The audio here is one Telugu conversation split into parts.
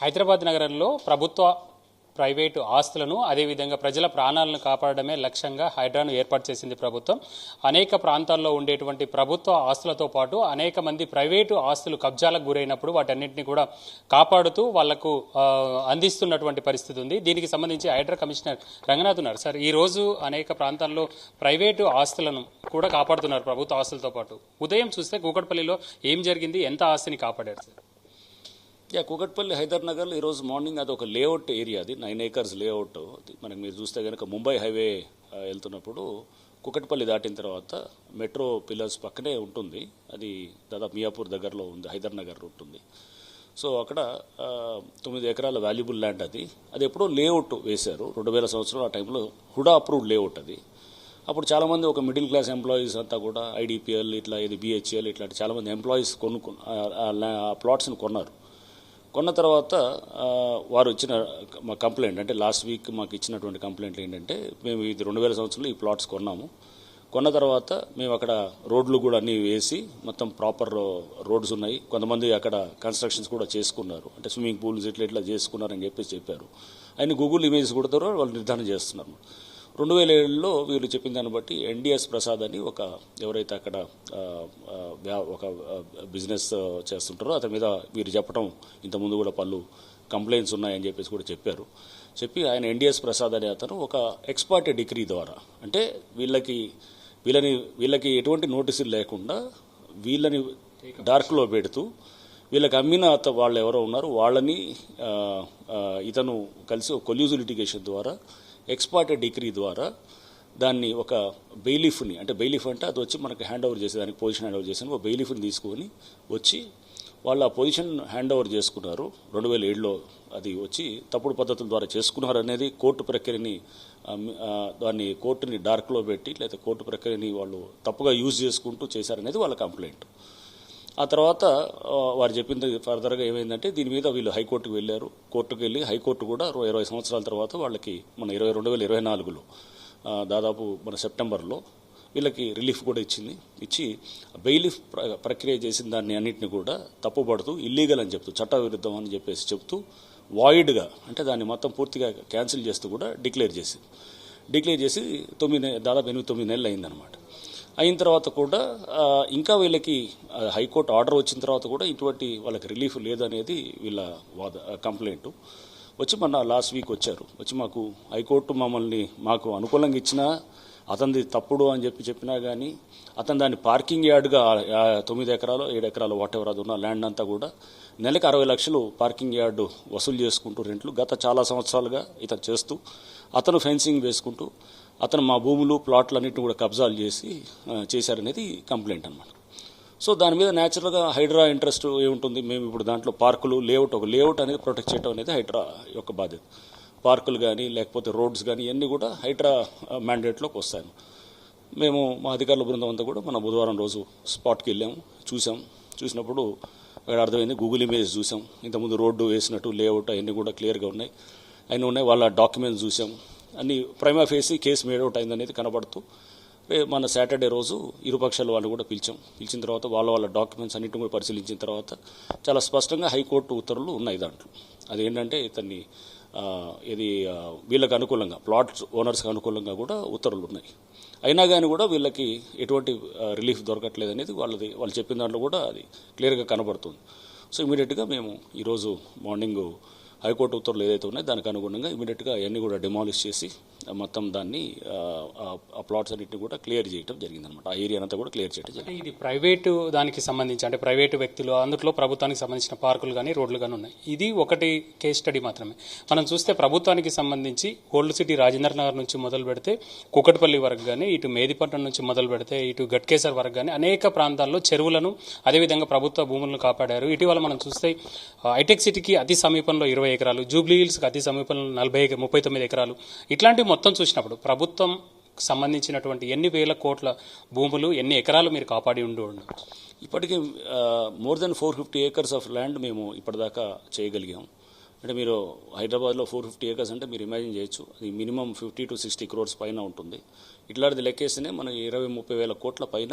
హైదరాబాద్ నగరంలో ప్రభుత్వ ప్రైవేటు ఆస్తులను అదేవిధంగా ప్రజల ప్రాణాలను కాపాడడమే లక్ష్యంగా హైడ్రాను ఏర్పాటు చేసింది ప్రభుత్వం. అనేక ప్రాంతాల్లో ఉండేటువంటి ప్రభుత్వ ఆస్తులతో పాటు అనేక మంది ప్రైవేటు ఆస్తులు కబ్జాలకు గురైనప్పుడు వాటన్నింటినీ కూడా కాపాడుతూ వాళ్లకు అందిస్తున్నటువంటి పరిస్థితి ఉంది. దీనికి సంబంధించి హైడ్రా కమిషనర్ రంగనాథ్ ఉన్నారు. సార్, ఈ రోజు అనేక ప్రాంతాల్లో ప్రైవేటు ఆస్తులను కూడా కాపాడుతున్నారు ప్రభుత్వ ఆస్తులతో పాటు. ఉదయం చూస్తే కూకట్పల్లిలో ఏం జరిగింది, ఎంత ఆస్తిని కాపాడారు సార్? కూకట్పల్లి హైదర్ నగర్లో ఈరోజు మార్నింగ్ అది ఒక లేఅవుట్ ఏరియా, అది 9 acres లేఅవుట్. మనకి మీరు చూస్తే కనుక ముంబై హైవే వెళ్తున్నప్పుడు కూకట్పల్లి దాటిన తర్వాత మెట్రో పిల్లర్స్ పక్కనే ఉంటుంది. అది దాదాపు మియాపూర్ దగ్గరలో ఉంది, హైదర్ నగర్ ఉంటుంది. సో అక్కడ 9 acres వాల్యుబుల్ ల్యాండ్. అది ఎప్పుడో లేఅవుట్ వేశారు 2000 సంవత్సరం. ఆ టైంలో హుడా అప్రూవ్డ్ లేఅవుట్ అది. అప్పుడు చాలామంది ఒక మిడిల్ క్లాస్ ఎంప్లాయీస్ అంతా కూడా ఐడిపిఎల్ ఇట్లా ఇది బిహెచ్ఎల్ ఇట్లాంటి చాలామంది ఎంప్లాయీస్ ఆ ప్లాట్స్ని కొన్నారు. కొన్న తర్వాత వారు ఇచ్చిన మా కంప్లైంట్, అంటే లాస్ట్ వీక్ మాకు ఇచ్చినటువంటి కంప్లైంట్లు ఏంటంటే, మేము ఇది 2000 సంవత్సరంలో ఈ ప్లాట్స్ కొన్నాము. కొన్న తర్వాత మేము అక్కడ రోడ్లు కూడా అన్నీ వేసి మొత్తం ప్రాపర్ రోడ్స్ ఉన్నాయి. కొంతమంది అక్కడ కన్స్ట్రక్షన్స్ కూడా చేసుకున్నారు, అంటే స్విమ్మింగ్ పూల్స్ ఇట్లా చేసుకున్నారని చెప్పారు. ఆయన గూగుల్ ఇమేజ్ కూడా ద్వారా వాళ్ళు నిర్ధారణ చేస్తున్నారు. 2007లో వీళ్ళు చెప్పిన దాన్ని బట్టి ఎన్డిఎస్ ప్రసాద్ అని ఎవరైతే అక్కడ ఒక బిజినెస్ చేస్తుంటారో అతని మీద వీరు చెప్పడం, ఇంతకుముందు కూడా పలు కంప్లైంట్స్ ఉన్నాయని చెప్పేసి కూడా చెప్పి ఆయన ఎన్డిఎస్ ప్రసాద్ అనే అతను ఒక ఎక్స్పర్ట్ డిగ్రీ ద్వారా, అంటే వీళ్ళకి ఎటువంటి నోటీసులు లేకుండా వీళ్ళని డార్క్లో పెడుతూ వీళ్ళకి అమ్మిన వాళ్ళు ఎవరో ఉన్నారు వాళ్ళని ఇతను కలిసి ఒక కొల్యూజివ్ లిటిగేషన్ ద్వారా ఎక్స్పర్ట్ డిగ్రీ ద్వారా దాన్ని ఒక బెయిలిఫ్ని, అంటే బెయిలిఫ్ అంటే అది వచ్చి మనకి హ్యాండ్ ఓవర్ చేసేదానికి పొజిషన్ హ్యాండ్ ఓవర్ చేసాను, ఒక బెయిలిఫ్ని తీసుకొని వచ్చి వాళ్ళు ఆ పొజిషన్ హ్యాండ్ ఓవర్ చేసుకున్నారు. 2007లో అది వచ్చి తప్పుడు పద్ధతుల ద్వారా చేసుకున్నారు అనేది కోర్టు ప్రక్రియని, దాన్ని కోర్టుని డార్క్లో పెట్టి లేదా కోర్టు ప్రక్రియని వాళ్ళు తప్పుగా యూజ్ చేసుకుంటూ చేశారనేది వాళ్ళ కంప్లైంట్. ఆ తర్వాత వారు చెప్పింది ఫర్దర్గా ఏమైందంటే, దీని మీద వీళ్ళు హైకోర్టుకు వెళ్ళారు. కోర్టుకు వెళ్ళి హైకోర్టు కూడా 20 సంవత్సరాల తర్వాత వాళ్ళకి మన 2024లో దాదాపు మన సెప్టెంబర్లో వీళ్ళకి రిలీఫ్ కూడా ఇచ్చి బెయిలిఫ్ ప్రక్రియ చేసిన దాన్ని అన్నింటినీ కూడా తప్పుపడుతూ ఇల్లీగల్ అని చెప్తూ, చట్టవిరుద్ధం అని చెప్తూ వాయిడ్గా, అంటే దాన్ని మొత్తం పూర్తిగా క్యాన్సిల్ చేస్తూ కూడా డిక్లేర్ చేసి దాదాపు 8-9 నెలలు అయిందనమాట. అయిన తర్వాత కూడా ఇంకా వీళ్ళకి హైకోర్టు ఆర్డర్ వచ్చిన తర్వాత కూడా ఇటువంటి వాళ్ళకి రిలీఫ్ లేదనేది వీళ్ళ కంప్లైంట్. వచ్చి మొన్న లాస్ట్ వీక్ వచ్చి మాకు హైకోర్టు మాకు అనుకూలంగా ఇచ్చినా అతనిది తప్పుడు అని చెప్పినా కానీ అతను దాన్ని పార్కింగ్ యార్డ్గా 9 acres 7 acres వాటెవర్ అది ఉన్న ల్యాండ్ అంతా కూడా నెలకు 60 లక్షలు పార్కింగ్ యార్డు వసూలు చేసుకుంటూ రెంట్లు గత చాలా సంవత్సరాలుగా ఇతను చేస్తూ, అతను ఫెన్సింగ్ వేసుకుంటూ అతను మా భూములు ప్లాట్లన్నింటినీ కూడా కబ్జాలు చేశారనేది కంప్లైంట్ అనమాట. సో దాని మీద న్యాచురల్గా హైడ్రా ఇంట్రెస్ట్ ఏముంటుంది, మేము ఇప్పుడు దాంట్లో పార్కులు ఒక లేఅవుట్ అనేది ప్రొటెక్ట్ చేయడం అనేది హైడ్రా యొక్క బాధ్యత. పార్కులు కానీ లేకపోతే రోడ్స్ కానీ ఇవన్నీ కూడా హైడ్రా మ్యాండేట్లోకి వస్తాయి. మేము మా అధికారుల బృందం అంతా కూడా మన బుధవారం రోజు స్పాట్కి వెళ్ళాము, చూసినప్పుడు అక్కడ అర్థమైంది. గూగుల్ ఇమేజ్ చూసాం, ఇంతకుముందు రోడ్డు వేసినట్టు లేఅవుట్ అవన్నీ కూడా క్లియర్గా ఉన్నాయి. వాళ్ళ డాక్యుమెంట్స్ చూసాం, అన్ని ప్రైమా ఫేసి కేసు మేడౌట్ అయిందనేది కనబడుతూ మన సాటర్డే రోజు ఇరుపక్షాల వాళ్ళు కూడా పిలిచిన తర్వాత వాళ్ళ డాక్యుమెంట్స్ అన్నింటిని కూడా పరిశీలించిన తర్వాత చాలా స్పష్టంగా హైకోర్టు ఉత్తర్వులు ఉన్నాయి దాంట్లో. అదేంటంటే ఇతన్ని వీళ్ళకి అనుకూలంగా, ప్లాట్ ఓనర్స్కి అనుకూలంగా కూడా ఉత్తర్వులు ఉన్నాయి. అయినా కానీ కూడా వీళ్ళకి ఎటువంటి రిలీఫ్ దొరకట్లేదు అనేది వాళ్ళు చెప్పిన దాంట్లో కూడా అది క్లియర్గా కనబడుతుంది. సో ఇమీడియట్గా మేము ఈరోజు మార్నింగ్ హైకోర్టు ఉత్తర్వులు ఏదైతే ఉన్నాయో దానికి అనుగుణంగా ఇమీడియట్గా అవన్నీ కూడా డిమాలిష్ చేసి మొత్తం దాన్ని ఆ ప్లాట్స్ అన్నింటినీ కూడా క్లియర్ చేయడం జరిగిందనమాట. ఆ ఏరియా అంతా కూడా క్లియర్ చేయడం జరిగింది. ఇది ప్రైవేటు దానికి సంబంధించి, అంటే ప్రైవేటు వ్యక్తులు, అందులో ప్రభుత్వానికి సంబంధించిన పార్కులు కానీ రోడ్లు కానీ ఉన్నాయి. ఇది ఒకటి కేస్ స్టడీ మాత్రమే. మనం చూస్తే ప్రభుత్వానికి సంబంధించి ఓల్డ్ సిటీ రాజేంద్ర నగర్ నుంచి మొదలు పెడితే కూకట్పల్లి వరకు కానీ, ఇటు మేదిపట్నం నుంచి మొదలు పెడితే ఇటు గట్కేసర్ వరకు కానీ అనేక ప్రాంతాల్లో చెరువులను అదేవిధంగా ప్రభుత్వ భూములను కాపాడారు. ఇటీవల మనం చూస్తే హైటెక్ సిటీకి అతి సమీపంలో 20 acres, జూబ్లీ హిల్స్కి అతి సమీపంలో 39 acres, ఇట్లాంటివి మొత్తం చూసినప్పుడు ప్రభుత్వం సంబంధించినటువంటి ఎన్ని వేల కోట్ల భూములు, ఎన్ని ఎకరాలు మీరు కాపాడి ఉండవచ్చు? ఇప్పటికీ more than 450 acres of land మేము ఇప్పటిదాకా చేయగలిగాం. అంటే మీరు హైదరాబాద్లో 450 acres అంటే మీరు ఇమాజిన్ చేయొచ్చు, అది మినిమం 50 to 60 crores పైన ఉంటుంది. ఇట్లాంటిది లెక్కేస్తేనే మనకి 20-30 వేల కోట్ల పైన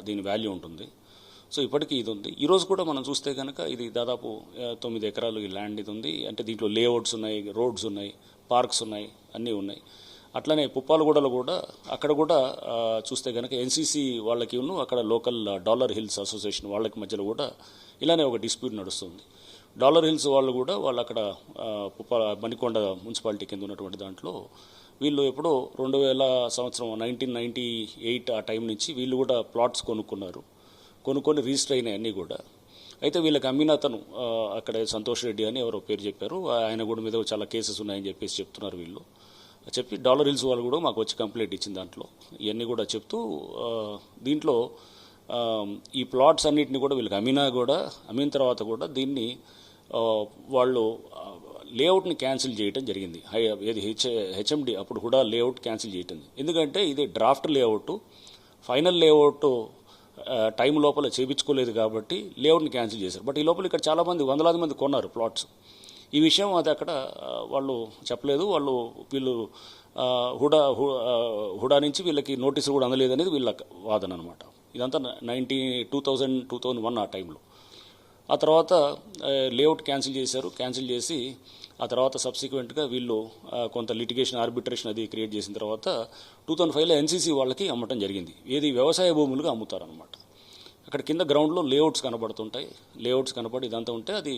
దీని వాల్యూ ఉంటుంది. సో ఇప్పటికీ ఇది ఉంది. ఈరోజు కూడా మనం చూస్తే కనుక ఇది దాదాపు 9 ఎకరాలు ఈ ల్యాండ్ ఇది ఉంది. అంటే దీంట్లో లేఅవుట్స్ ఉన్నాయి, రోడ్స్ ఉన్నాయి, పార్క్స్ ఉన్నాయి, అన్నీ ఉన్నాయి. అట్లనే పుప్పాలగూడలో కూడా అక్కడ కూడా చూస్తే కనుక ఎన్సీసీ వాళ్ళకి అక్కడ లోకల్ డాలర్ హిల్స్ అసోసియేషన్ వాళ్ళకి మధ్యలో కూడా ఇలానే ఒక డిస్ప్యూట్ నడుస్తుంది. డాలర్ హిల్స్ వాళ్ళు కూడా వాళ్ళు అక్కడ మణికొండ మున్సిపాలిటీ కింద ఉన్నటువంటి దాంట్లో వీళ్ళు ఎప్పుడో 2000 సంవత్సరం 1998 ఆ టైం నుంచి వీళ్ళు కూడా ప్లాట్స్ కొనుక్కొని రిజిస్టర్ అయినాయి అన్నీ కూడా. అయితే వీళ్ళకి అమ్మిన అతను అక్కడ సంతోష్ రెడ్డి అని ఎవరో పేరు చెప్పారు. ఆయన కూడా మీద చాలా కేసెస్ ఉన్నాయని చెప్పేసి చెప్తున్నారు వీళ్ళు. చెప్పి డాలర్ హిల్స్ వాళ్ళు కూడా మాకు వచ్చి కంప్లైంట్ ఇచ్చిన దాంట్లో ఇవన్నీ కూడా చెప్తూ దీంట్లో ఈ ప్లాట్స్ అన్నిటిని కూడా వీళ్ళకి అమ్మిన తర్వాత కూడా దీన్ని వాళ్ళు లేఅవుట్ని క్యాన్సిల్ చేయడం జరిగింది. హెచ్ఎండి అప్పుడు కూడా లేఅవుట్ క్యాన్సిల్ చేయటం. ఎందుకంటే ఇది draft layout, final layout time లోపల చేయించుకోలేదు కాబట్టి లేఅవుట్ని క్యాన్సిల్ చేశారు. బట్ ఈ లోపల ఇక్కడ చాలామంది వందలాది మంది కొన్నారు ప్లాట్స్. ఈ విషయం అది అక్కడ వాళ్ళు చెప్పలేదు. వీళ్ళు హుడా నుంచి వీళ్ళకి నోటీసు కూడా అందలేదు అనేది వీళ్ళ వాదన అనమాట. ఇదంతా 2001 ఆ టైంలో. ఆ తర్వాత లేఅవుట్ క్యాన్సిల్ చేసి ఆ తర్వాత సబ్సిక్వెంట్గా వీళ్ళు కొంత లిటిగేషన్ ఆర్బిట్రేషన్ అది క్రియేట్ చేసిన తర్వాత 2005లో ఎన్సీసీ వాళ్ళకి అమ్మటం జరిగింది. ఏది వ్యవసాయ భూములుగా అమ్ముతారనమాట. అక్కడ కింద గ్రౌండ్లో లేఅవుట్స్ కనబడుతుంటాయి. లేఅవుట్స్ కనబడి ఇదంతా ఉంటే అది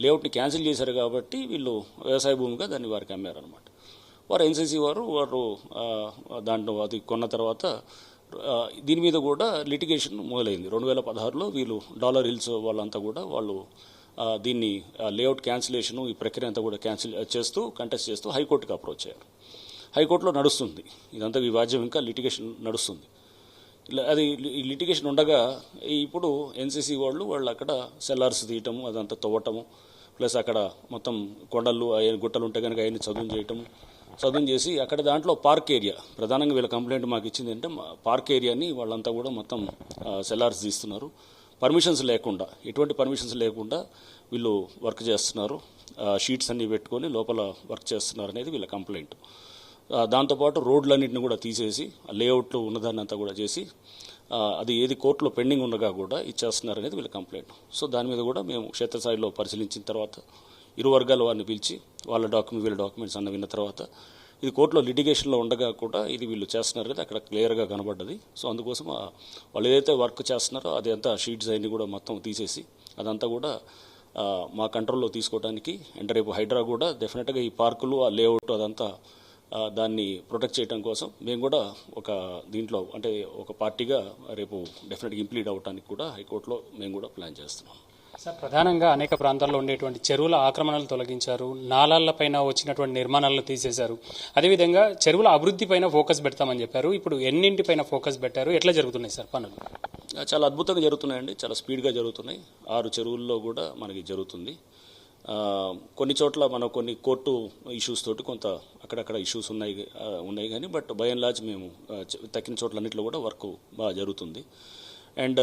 లేఅవుట్ని క్యాన్సిల్ చేశారు కాబట్టి వీళ్ళు వ్యవసాయ భూమిగా దాన్ని వారికి అమ్మారనమాట. వారు ఎన్సీసీ వారు దాంట్లో అది కొన్న తర్వాత దీని మీద కూడా లిటిగేషన్ మొదలైంది. 2016లో వీళ్ళు డాలర్ హిల్స్ వాళ్ళంతా కూడా వాళ్ళు దీన్ని లేఅవుట్ క్యాన్సిలేషను ఈ ప్రక్రియ అంతా కూడా కంటెస్ట్ చేస్తూ హైకోర్టుకి అప్రోచ్ అయ్యారు. హైకోర్టులో నడుస్తుంది ఇదంతా వివాద్యం, ఇంకా లిటిగేషన్ నడుస్తుంది. అది లిటిగేషన్ ఉండగా ఇప్పుడు ఎన్సీసీ వాళ్ళు అక్కడ సెల్లార్స్ తీయటము, అదంతా తవ్వటము, ప్లస్ అక్కడ మొత్తం కొండలు గుట్టలు ఉంటే కనుక అవన్నీ చదువు చేసి అక్కడ దాంట్లో పార్క్ ఏరియా ప్రధానంగా వీళ్ళ కంప్లైంట్ మాకు ఇచ్చింది అంటే పార్క్ ఏరియాని వాళ్ళంతా కూడా మొత్తం సెల్లార్స్ తీస్తున్నారు. ఎటువంటి పర్మిషన్స్ లేకుండా వీళ్ళు వర్క్ చేస్తున్నారు. షీట్స్ అన్నీ పెట్టుకొని లోపల వర్క్ చేస్తున్నారు అనేది వీళ్ళ కంప్లైంట్. దాంతోపాటు రోడ్లన్నింటిని కూడా తీసేసి లేఅవుట్లు ఉన్నదాన్ని అంతా కూడా చేసి అది ఏది కోర్టులో పెండింగ్ ఉండగా కూడా ఇచ్చేస్తున్నారు అనేది వీళ్ళ కంప్లైంట్. సో దాని మీద కూడా మేము క్షేత్రస్థాయిలో పరిశీలించిన తర్వాత ఇరు వర్గాల వారిని పిలిచి వీళ్ళ డాక్యుమెంట్స్ అన్న విన్న తర్వాత ఇది కోర్టులో లిటిగేషన్లో ఉండగా కూడా ఇది వీళ్ళు చేస్తున్నారు అనేది అక్కడ క్లియర్గా కనబడ్డది. సో అందుకోసం వాళ్ళు ఏదైతే వర్క్ చేస్తున్నారో అదంతా షీట్స్ అన్ని కూడా మొత్తం తీసేసి అదంతా కూడా మా కంట్రోల్లో తీసుకోవడానికి అండ్ రేపు హైడ్రా కూడా డెఫినెట్గా ఈ పార్కులు ఆ లేఅవుట్ అదంతా దాన్ని ప్రొటెక్ట్ చేయడం కోసం మేము కూడా ఒక దీంట్లో అంటే ఒక పార్టీగా రేపు డెఫినెట్గా ఇంప్లీడ్ అవ్వడానికి కూడా హైకోర్టులో మేము కూడా ప్లాన్ చేస్తున్నాం. సార్, ప్రధానంగా అనేక ప్రాంతాల్లో ఉండేటువంటి చెరువుల ఆక్రమణలు తొలగించారు, నాలాళ్లపైన వచ్చినటువంటి నిర్మాణాలను తీసేశారు, అదేవిధంగా చెరువుల అభివృద్ధి పైన ఫోకస్ పెడతామని చెప్పారు. ఇప్పుడు ఎన్నింటిపైన ఫోకస్ పెట్టారు, ఎట్లా జరుగుతున్నాయి సార్ పనులు? చాలా అద్భుతంగా జరుగుతున్నాయండి, చాలా స్పీడ్గా జరుగుతున్నాయి. 6 చెరువుల్లో కూడా మనకి జరుగుతుంది. కొన్ని చోట్ల మనం కొన్ని కోర్టు ఇష్యూస్ తోటి కొంత అక్కడక్కడ ఇష్యూస్ ఉన్నాయి కానీ బట్ బై అండ్ లార్జ్ మేము తక్కిన చోట్లన్నింటిలో కూడా వర్క్ బాగా జరుగుతుంది. అండ్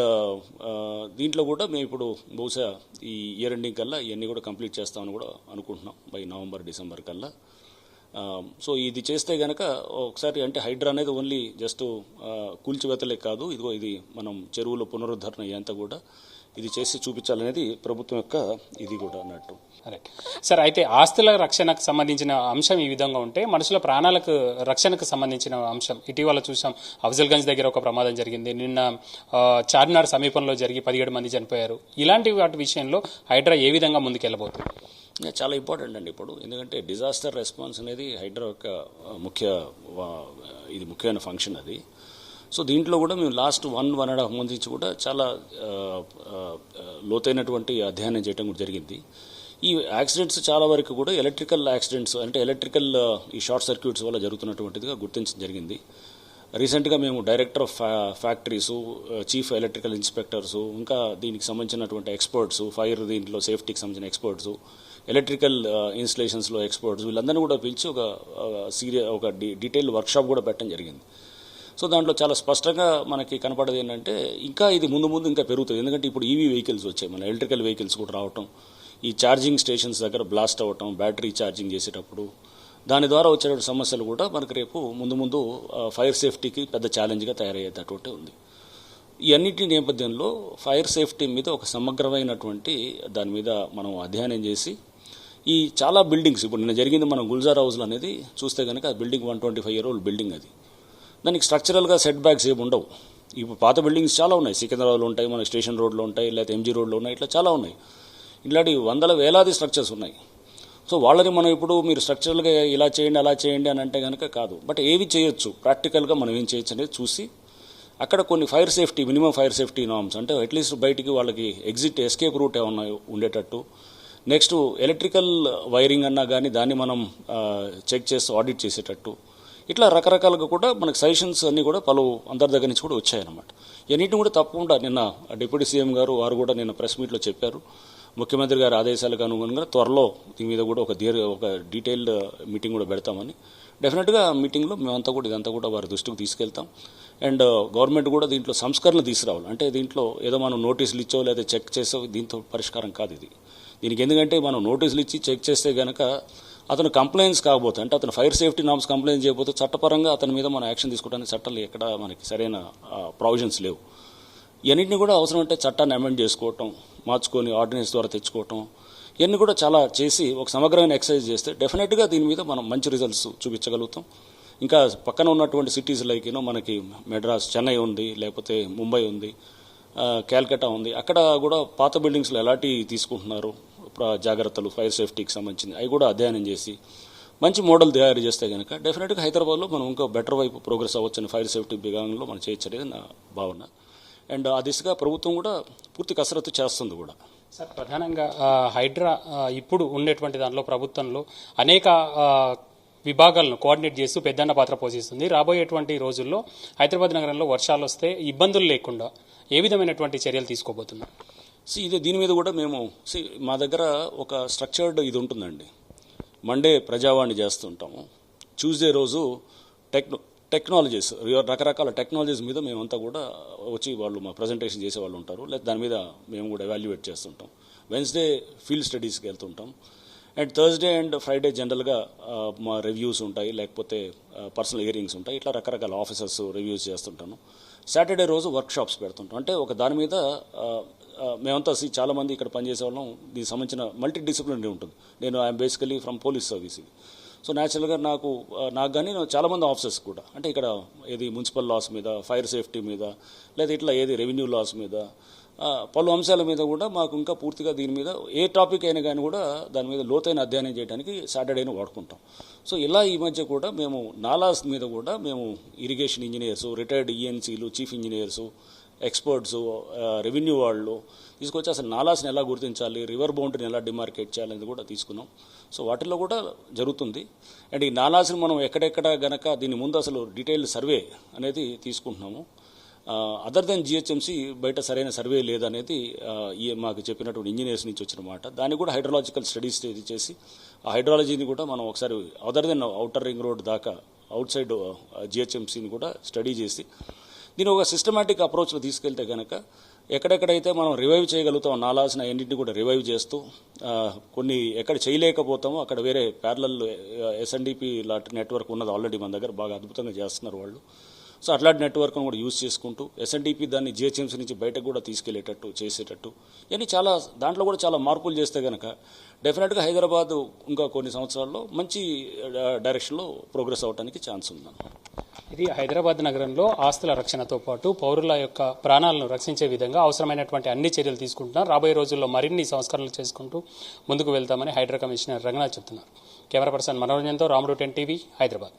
దీంట్లో కూడా మేము ఇప్పుడు బహుశా ఈ ఇయర్ ఎండింగ్ కల్లా ఇవన్నీ కూడా కంప్లీట్ చేస్తామని కూడా అనుకుంటున్నాం బై నవంబర్ డిసెంబర్ కల్లా. సో ఇది చేస్తే కనుక ఒకసారి అంటే హైడ్రా అనేది ఓన్లీ జస్ట్ కూల్చివేతలే కాదు, ఇది మనం చెరువుల పునరుద్ధరణ ఇదంతా కూడా ఇది చేసి చూపించాలనేది ప్రభుత్వం యొక్క ఇది కూడా అన్నట్టు. రైట్ సార్, అయితే ఆస్తుల రక్షణకు సంబంధించిన అంశం ఈ విధంగా ఉంటే మనుషుల ప్రాణాలకు రక్షణకు సంబంధించిన అంశం ఇటీవల చూసాం. అఫ్జల్గంజ్ దగ్గర ఒక ప్రమాదం జరిగింది, నిన్న చార్మినార్ సమీపంలో జరిగి 17 మంది చనిపోయారు. ఇలాంటి వాటి విషయంలో హైడ్రా ఏ విధంగా ముందుకెళ్ళబోతుంది? చాలా ఇంపార్టెంట్ అండి ఇప్పుడు, ఎందుకంటే డిజాస్టర్ రెస్పాన్స్ అనేది హైడ్రా యొక్క ముఖ్యమైన ఫంక్షన్ అది. సో దీంట్లో కూడా మేము లాస్ట్ 1.5 మంత్ నుంచి కూడా చాలా లోతైనటువంటి అధ్యయనం చేయడం కూడా జరిగింది. ఈ యాక్సిడెంట్స్ చాలా వరకు కూడా ఎలక్ట్రికల్ యాక్సిడెంట్స్ అంటే ఎలక్ట్రికల్ ఈ షార్ట్ సర్క్యూట్స్ వల్ల జరుగుతున్నటువంటిదిగా గుర్తించడం జరిగింది. రీసెంట్గా మేము director of factories, chief electrical inspectors, ఇంకా దీనికి సంబంధించినటువంటి ఎక్స్పర్ట్స్, ఫైర్ దీంట్లో సేఫ్టీకి సంబంధించిన ఎక్స్పర్ట్స్, ఎలక్ట్రికల్ ఇన్స్టలేషన్స్లో ఎక్స్పర్ట్స్ వీళ్ళందరినీ కూడా పిలిచి ఒక డీటెయిల్ వర్క్షాప్ కూడా పెట్టడం జరిగింది. సో దాంట్లో చాలా స్పష్టంగా మనకి కనపడేది ఏంటంటే ఇంకా ఇది ముందు ఇంకా పెరుగుతుంది. ఎందుకంటే ఇప్పుడు ఈవీ వెహికల్స్ వచ్చాయి, మన ఎలక్ట్రికల్ వెహికల్స్ కూడా రావటం, ఈ ఛార్జింగ్ స్టేషన్స్ దగ్గర బ్లాస్ట్ అవ్వటం, బ్యాటరీ ఛార్జింగ్ చేసేటప్పుడు దాని ద్వారా వచ్చేటువంటి సమస్యలు కూడా మనకు రేపు ముందు ఫైర్ సేఫ్టీకి పెద్ద ఛాలెంజ్గా తయారయ్యేటటువంటి ఉంది. ఈ అన్నిటి నేపథ్యంలో ఫైర్ సేఫ్టీ మీద ఒక సమగ్రమైనటువంటి దాని మీద మనం అధ్యయనం చేసి ఈ చాలా బిల్డింగ్స్ ఇప్పుడు నిన్న జరిగింది మనం గుల్జార్ హౌస్లో అనేది చూస్తే కనుక ఆ బిల్డింగ్ 125 year old బిల్డింగ్ అది. దానికి స్ట్రక్చరల్గా సెట్ బ్యాక్స్ ఏమి ఉండవు. ఇప్పుడు పాత బిల్డింగ్స్ చాలా ఉన్నాయి, సికింద్రాబాద్లో ఉంటాయి, మన స్టేషన్ రోడ్లో ఉంటాయి, లేకపోతే ఎంజీ రోడ్లో ఉన్నాయి, ఇట్లా చాలా ఉన్నాయి. ఇలాంటి వందల వేలాది స్ట్రక్చర్స్ ఉన్నాయి. సో వాళ్ళని మనం ఇప్పుడు మీరు స్ట్రక్చరల్గా ఇలా చేయండి అలా చేయండి అని అంటే కనుక కాదు, బట్ ఏవి చేయొచ్చు ప్రాక్టికల్గా మనం ఏం చేయొచ్చు అనేది చూసి అక్కడ కొన్ని fire safety minimum fire safety norms అంటే అట్లీస్ట్ బయటికి వాళ్ళకి ఎస్కేప్ రూట్ ఏమన్నా ఉండేటట్టు, నెక్స్ట్ ఎలక్ట్రికల్ వైరింగ్ అన్నా కానీ దాన్ని మనం చెక్ చేసి ఆడిట్ చేసేటట్టు, ఇట్లా రకరకాలుగా కూడా మనకి సజెషన్స్ అన్నీ కూడా పలు అందరి దగ్గర నుంచి కూడా వచ్చాయన్నమాట. ఇవన్నిటిని కూడా తప్పకుండా నిన్న డిప్యూటీ సీఎం గారు వారు కూడా నిన్న ప్రెస్ మీట్లో చెప్పారు. ముఖ్యమంత్రి గారి ఆదేశాలకు అనుగుణంగా త్వరలో దీని మీద కూడా ఒక డీటెయిల్డ్ మీటింగ్ కూడా పెడతామని. డెఫినెట్గా మీటింగ్లో మేమంతా కూడా ఇదంతా కూడా వారి దృష్టికి తీసుకెళ్తాం. అండ్ గవర్నమెంట్ కూడా దీంట్లో సంస్కరణలు తీసుకురావాలి. అంటే దీంట్లో ఏదో మనం నోటీసులు ఇచ్చో లేదా చెక్ చేసో దీంతో పరిష్కారం కాదు ఇది. దీనికి ఎందుకంటే మనం నోటీసులు ఇచ్చి చెక్ చేస్తే కనుక అతను కంప్లైంట్స్ కాకపోతే అంటే అతను ఫైర్ సేఫ్టీ నామ్స్ కంప్లైంట్ చేయకపోతే చట్టపరంగా అతని మీద మనం యాక్షన్ తీసుకోవడానికి చట్టాలు ఎక్కడ మనకి సరైన ప్రావిజన్స్ లేవు. ఇవన్నింటినీ కూడా అవసరం అంటే చట్టాన్ని అమెండ్ చేసుకోవటం, మార్చుకొని ఆర్డినెన్స్ ద్వారా తెచ్చుకోవటం, ఇవన్నీ కూడా చాలా చేసి ఒక సమగ్రమైన ఎక్సర్సైజ్ చేస్తే డెఫినెట్గా దీని మీద మనం మంచి రిజల్ట్స్ చూపించగలుగుతాం. ఇంకా పక్కన ఉన్నటువంటి సిటీస్ లైక్ మనకి మెడ్రాస్, చెన్నై ఉంది, లేకపోతే ముంబై ఉంది, క్యాల్కటా ఉంది. అక్కడ కూడా పాత బిల్డింగ్స్లో ఎలాంటి తీసుకుంటున్నారు జాగ్రత్తలు ఫైర్ సేఫ్టీకి సంబంధించింది అవి కూడా అధ్యయనం చేసి మంచి మోడల్ తయారు చేస్తే కనుక డెఫినెట్గా హైదరాబాద్లో మనం ఇంకా బెటర్ వైపు ప్రోగ్రెస్ అవ్వచ్చని ఫైర్ సేఫ్టీ విభాగంలో మనం చేయొచ్చనేది నా భావన. అండ్ ఆ దిశగా ప్రభుత్వం కూడా పూర్తి కసరత్తు చేస్తుంది కూడా. సార్, ప్రధానంగా హైడ్రా ఇప్పుడు ఉండేటువంటి దానిలో ప్రభుత్వంలో అనేక విభాగాలను కోఆర్డినేట్ చేస్తూ పెద్దన్న పాత్ర పోషిస్తుంది. రాబోయేటువంటి రోజుల్లో హైదరాబాద్ నగరంలో వర్షాలు వస్తే ఇబ్బందులు లేకుండా ఏ విధమైనటువంటి చర్యలు తీసుకోబోతున్నాం? దీని మీద కూడా మేము మా దగ్గర ఒక స్ట్రక్చర్డ్ ఇది ఉంటుందండి. మండే ప్రజావాణి చేస్తుంటాము, ట్యూస్డే రోజు టెక్నాలజీస్ రకరకాల టెక్నాలజీస్ మీద మేమంతా కూడా వచ్చి వాళ్ళు మా ప్రజెంటేషన్ చేసే వాళ్ళు ఉంటారు, లేదా దాని మీద మేము కూడా ఎవాల్యుయేట్ చేస్తుంటాం. వెన్స్డే ఫీల్డ్ స్టడీస్కి వెళ్తుంటాం. అండ్ థర్స్డే అండ్ ఫ్రైడే జనరల్గా మా రివ్యూస్ ఉంటాయి, లేకపోతే పర్సనల్ హియరింగ్స్ ఉంటాయి, ఇట్లా రకరకాల ఆఫీసర్స్ రివ్యూస్ చేస్తుంటాను. సాటర్డే రోజు వర్క్షాప్స్ పెడుతుంటాం. అంటే ఒక దాని మీద మేమంతా చాలామంది ఇక్కడ పనిచేసే వాళ్ళం దీనికి సంబంధించిన మల్టీ డిసిప్లినరీ ఉంటుంది. నేను I'm basically from police service ఇది. సో న్యాచురల్గా నాకు కానీ చాలామంది ఆఫీసర్స్ కూడా అంటే ఇక్కడ ఏది మున్సిపల్ లాస్ మీద, ఫైర్ సేఫ్టీ మీద, లేదా ఇట్లా ఏది రెవెన్యూ లాస్ మీద, పలు అంశాల మీద కూడా మాకు ఇంకా పూర్తిగా దీని మీద ఏ టాపిక్ అయినా కానీ కూడా దాని మీద లోతైన అధ్యయనం చేయడానికి సాటర్డేని వాడుకుంటాం. సో ఇలా ఈ మధ్య కూడా మేము నాలాస్ మీద కూడా మేము ఇరిగేషన్ ఇంజనీర్సు, రిటైర్డ్ ఈఎన్సీలు, చీఫ్ ఇంజనీర్సు, ఎక్స్పర్ట్స్, రెవెన్యూ వాళ్ళు తీసుకొచ్చి అసలు నాలాస్ని ఎలా గుర్తించాలి, రివర్ బౌండరీని ఎలా డిమార్కేట్ చేయాలనేది కూడా తీసుకున్నాం. సో వాటిల్లో కూడా జరుగుతుంది. అండ్ ఈ నాలాస్ని మనం ఎక్కడెక్కడ గనక దీని ముందు అసలు డీటెయిల్ సర్వే అనేది తీసుకుంటున్నాము. అదర్ దెన్ జిహెచ్ఎంసీ బయట సరైన సర్వే లేదనేది మాకు చెప్పినటువంటి ఇంజనీర్స్ నుంచి వచ్చిన మాట. దాన్ని కూడా హైడ్రాలజికల్ స్టడీస్ చేసి ఆ హైడ్రాలజీని కూడా మనం ఒకసారి other than outer ring road దాకా అవుట్ సైడ్ జిహెచ్ఎంసీని కూడా స్టడీ చేసి దీని ఒక సిస్టమేటిక్ అప్రోచ్లో తీసుకెళ్తే కనుక ఎక్కడెక్కడైతే మనం రివైవ్ చేయగలుగుతాం నాలాసిన అన్నింటినీ కూడా రివైవ్ చేస్తూ కొన్ని ఎక్కడ చేయలేకపోతామో అక్కడ వేరే ప్యారలల్ ఎస్ఎన్డిపి లాంటి నెట్వర్క్ ఉన్నది ఆల్రెడీ మన దగ్గర బాగా అద్భుతంగా చేస్తున్నారు వాళ్ళు. సో అట్లాంటి నెట్వర్క్ను కూడా యూజ్ చేసుకుంటూ ఎస్ఎన్డిపి దాన్ని జిహెచ్ఎంసీ నుంచి బయటకు కూడా తీసుకెళ్లేటట్టు చేసేటట్టు ఇవన్నీ చాలా దాంట్లో కూడా చాలా మార్పులు చేస్తే కనుక డెఫినెట్గా హైదరాబాద్ ఇంకా కొన్ని సంవత్సరాల్లో మంచి డైరెక్షన్లో ప్రోగ్రెస్ అవ్వడానికి ఛాన్స్ ఉందన్నమాట. ఇది హైదరాబాద్ నగరంలో ఆస్తుల రక్షణతో పాటు పౌరుల యొక్క ప్రాణాలను రక్షించే విధంగా అవసరమైనటువంటి అన్ని చర్యలు తీసుకుంటున్నారు. రాబోయే రోజుల్లో మరిన్ని సంస్కరణలు చేసుకుంటూ ముందుకు వెళ్తామని హైడ్రా కమిషనర్ రంగనాథ్ చెప్తున్నారు. కెమెరా పర్సన్ మనోరంజన్తో రాముడు 10 టీవీ, హైదరాబాద్.